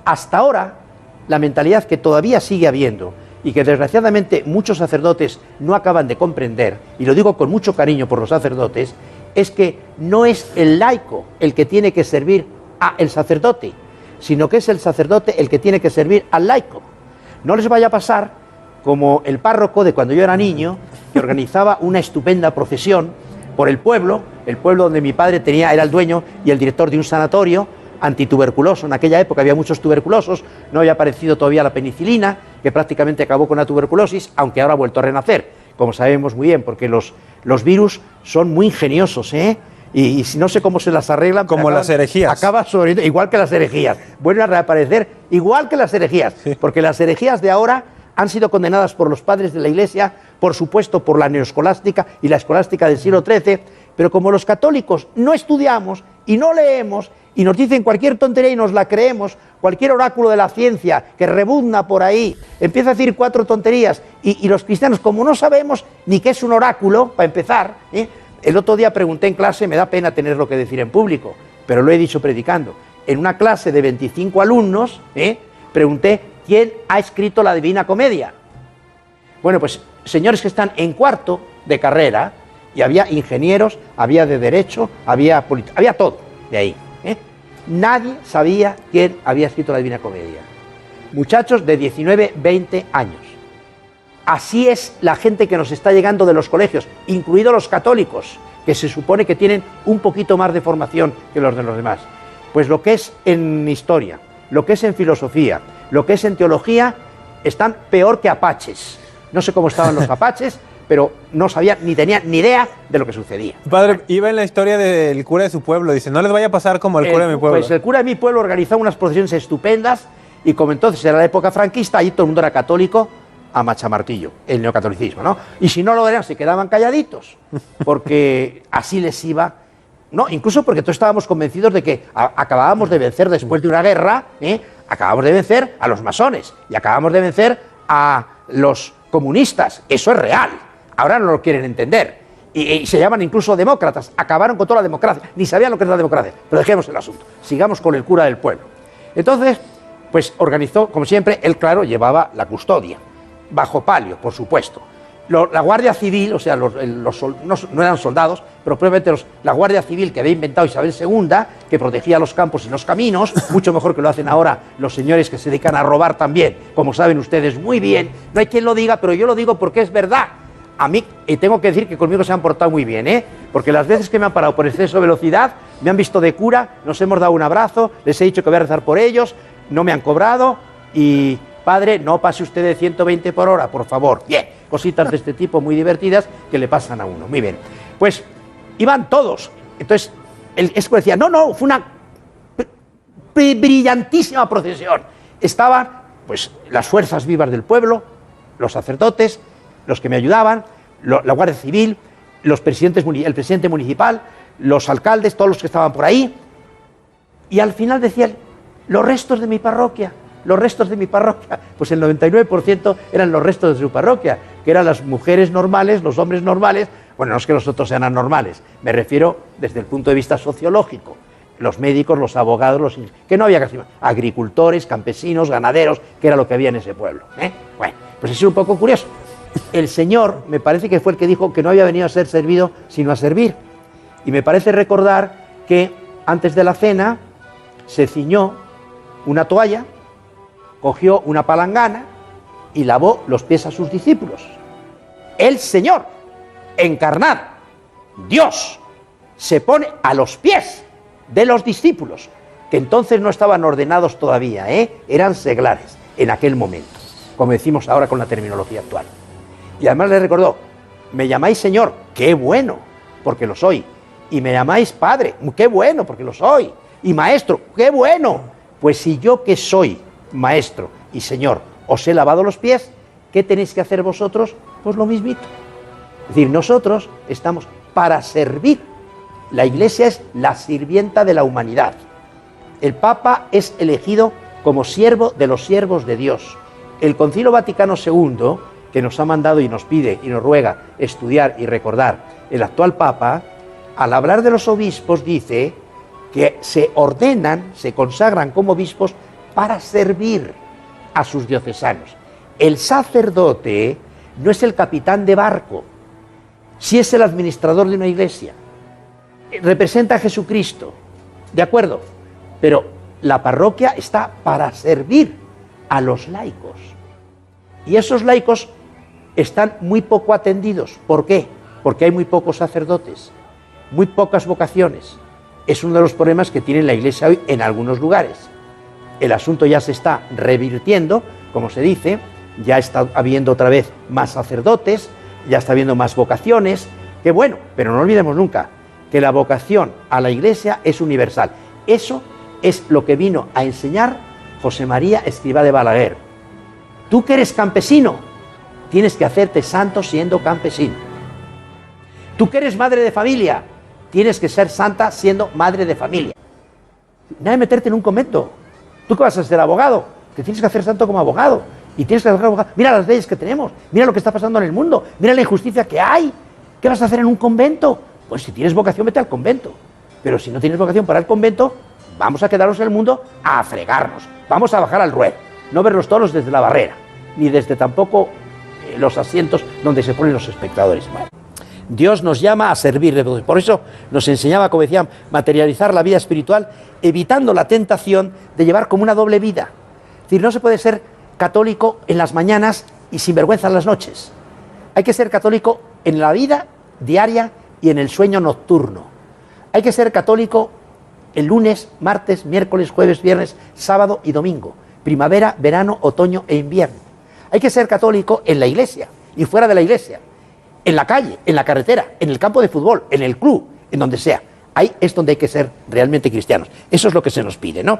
hasta ahora, la mentalidad que todavía sigue habiendo y que desgraciadamente muchos sacerdotes no acaban de comprender, y lo digo con mucho cariño por los sacerdotes, es que no es el laico el que tiene que servir al sacerdote, sino que es el sacerdote el que tiene que servir al laico. No les vaya a pasar como el párroco de cuando yo era niño, que organizaba una estupenda procesión por el pueblo donde mi padre era el dueño y el director de un sanatorio antituberculoso. En aquella época había muchos tuberculosos, no había aparecido todavía la penicilina, que prácticamente acabó con la tuberculosis, aunque ahora ha vuelto a renacer, como sabemos muy bien, porque los virus son muy ingeniosos, y no sé cómo se las arreglan. Como las herejías. Igual que las herejías. Vuelven a reaparecer igual que las herejías, sí. Porque las herejías de ahora han sido condenadas por los padres de la Iglesia, por supuesto por la neoescolástica y la escolástica del siglo XIII, pero como los católicos no estudiamos y no leemos y nos dicen cualquier tontería y nos la creemos, cualquier oráculo de la ciencia que rebuzna por ahí, empieza a decir 4 tonterías y los cristianos, como no sabemos ni qué es un oráculo, para empezar, el otro día pregunté en clase, me da pena tenerlo que decir en público, pero lo he dicho predicando, en una clase de 25 alumnos, pregunté quién ha escrito la Divina Comedia. Bueno, pues señores que están en cuarto de carrera, y había ingenieros, había de derecho, había todo de ahí. Nadie sabía quién había escrito la Divina Comedia. Muchachos de 19, 20 años. Así es la gente que nos está llegando de los colegios, incluidos los católicos, que se supone que tienen un poquito más de formación que los de los demás. Pues lo que es en historia, lo que es en filosofía, lo que es en teología, están peor que apaches. No sé cómo estaban los apaches, pero no sabían ni tenían ni idea de lo que sucedía. Padre, iba en la historia del cura de su pueblo, dice, no les vaya a pasar como el cura de mi pueblo. Pues el cura de mi pueblo organizaba unas procesiones estupendas y como entonces era la época franquista, ahí todo el mundo era católico a machamartillo, el neocatolicismo, ¿no? Y si no lo eran, se quedaban calladitos, porque así les iba, ¿no? Incluso porque todos estábamos convencidos de que acabábamos de vencer después de una guerra, acabamos de vencer a los masones y acabamos de vencer a los comunistas, eso es real. Ahora no lo quieren entender. Y se llaman incluso demócratas. Acabaron con toda la democracia. Ni sabían lo que es la democracia. Pero dejemos el asunto. Sigamos con el cura del pueblo. Entonces, pues organizó, como siempre, él, claro, llevaba la custodia. Bajo palio, por supuesto. La Guardia Civil, o sea, no eran soldados, pero probablemente la Guardia Civil que había inventado Isabel II, que protegía los campos y los caminos, mucho mejor que lo hacen ahora los señores que se dedican a robar también, como saben ustedes muy bien. No hay quien lo diga, pero yo lo digo porque es verdad. A mí, y tengo que decir que conmigo se han portado muy bien, porque las veces que me han parado por exceso de velocidad, me han visto de cura, nos hemos dado un abrazo, les he dicho que voy a rezar por ellos, no me han cobrado y, padre, no pase usted de 120 por hora, por favor. Bien, cositas de este tipo muy divertidas que le pasan a uno. Muy bien. Pues iban todos. Entonces, el esco decía, no, fue una brillantísima procesión. Estaban, pues, las fuerzas vivas del pueblo, los sacerdotes, los que me ayudaban, la Guardia Civil, el presidente municipal, los alcaldes, todos los que estaban por ahí, y al final decían, los restos de mi parroquia, pues el 99% eran los restos de su parroquia, que eran las mujeres normales, los hombres normales, bueno, no es que los otros sean anormales, me refiero desde el punto de vista sociológico, los médicos, los abogados, que no había casi más, agricultores, campesinos, ganaderos, que era lo que había en ese pueblo. Bueno, pues es un poco curioso. El Señor, me parece que fue el que dijo que no había venido a ser servido, sino a servir. Y me parece recordar que antes de la cena se ciñó una toalla, cogió una palangana y lavó los pies a sus discípulos. El Señor, encarnado, Dios, se pone a los pies de los discípulos, que entonces no estaban ordenados todavía, eran seglares en aquel momento, como decimos ahora con la terminología actual. Y además les recordó, me llamáis Señor, qué bueno, porque lo soy. Y me llamáis Padre, qué bueno, porque lo soy. Y Maestro, qué bueno. Pues si yo que soy Maestro y Señor os he lavado los pies, ¿qué tenéis que hacer vosotros? Pues lo mismito. Es decir, nosotros estamos para servir. La Iglesia es la sirvienta de la humanidad. El Papa es elegido como siervo de los siervos de Dios. El Concilio Vaticano II, que nos ha mandado y nos pide y nos ruega estudiar y recordar el actual Papa, al hablar de los obispos dice que se ordenan, se consagran como obispos para servir a sus diocesanos. El sacerdote no es el capitán de barco, sí es el administrador de una iglesia, representa a Jesucristo, ¿de acuerdo? Pero la parroquia está para servir a los laicos. Y esos laicos están muy poco atendidos. ¿Por qué? Porque hay muy pocos sacerdotes, muy pocas vocaciones. Es uno de los problemas que tiene la Iglesia hoy en algunos lugares. El asunto ya se está revirtiendo, como se dice, ya está habiendo otra vez más sacerdotes, ya está habiendo más vocaciones, que bueno, pero no olvidemos nunca que la vocación a la Iglesia es universal. Eso es lo que vino a enseñar José María Escrivá de Balaguer. Tú que eres campesino, tienes que hacerte santo siendo campesino. Tú que eres madre de familia, tienes que ser santa siendo madre de familia. Nada de meterte en un convento. Tú que vas a ser abogado, te tienes que hacer santo como abogado. Y tienes que ser abogado. Mira las leyes que tenemos, mira lo que está pasando en el mundo, mira la injusticia que hay. ¿Qué vas a hacer en un convento? Pues si tienes vocación, vete al convento. Pero si no tienes vocación para el convento, vamos a quedarnos en el mundo a fregarnos. Vamos a bajar al ruedo, no ver los toros desde la barrera, ni desde tampoco los asientos donde se ponen los espectadores. Bueno, Dios nos llama a servir. Por eso nos enseñaba, como decían, materializar la vida espiritual, evitando la tentación de llevar como una doble vida. Es decir, no se puede ser católico en las mañanas y sinvergüenza en las noches. Hay que ser católico en la vida diaria y en el sueño nocturno. Hay que ser católico el lunes, martes, miércoles, jueves, viernes, sábado y domingo. Primavera, verano, otoño e invierno. Hay que ser católico en la iglesia y fuera de la iglesia. En la calle, en la carretera, en el campo de fútbol, en el club, en donde sea. Ahí es donde hay que ser realmente cristianos. Eso es lo que se nos pide, ¿no?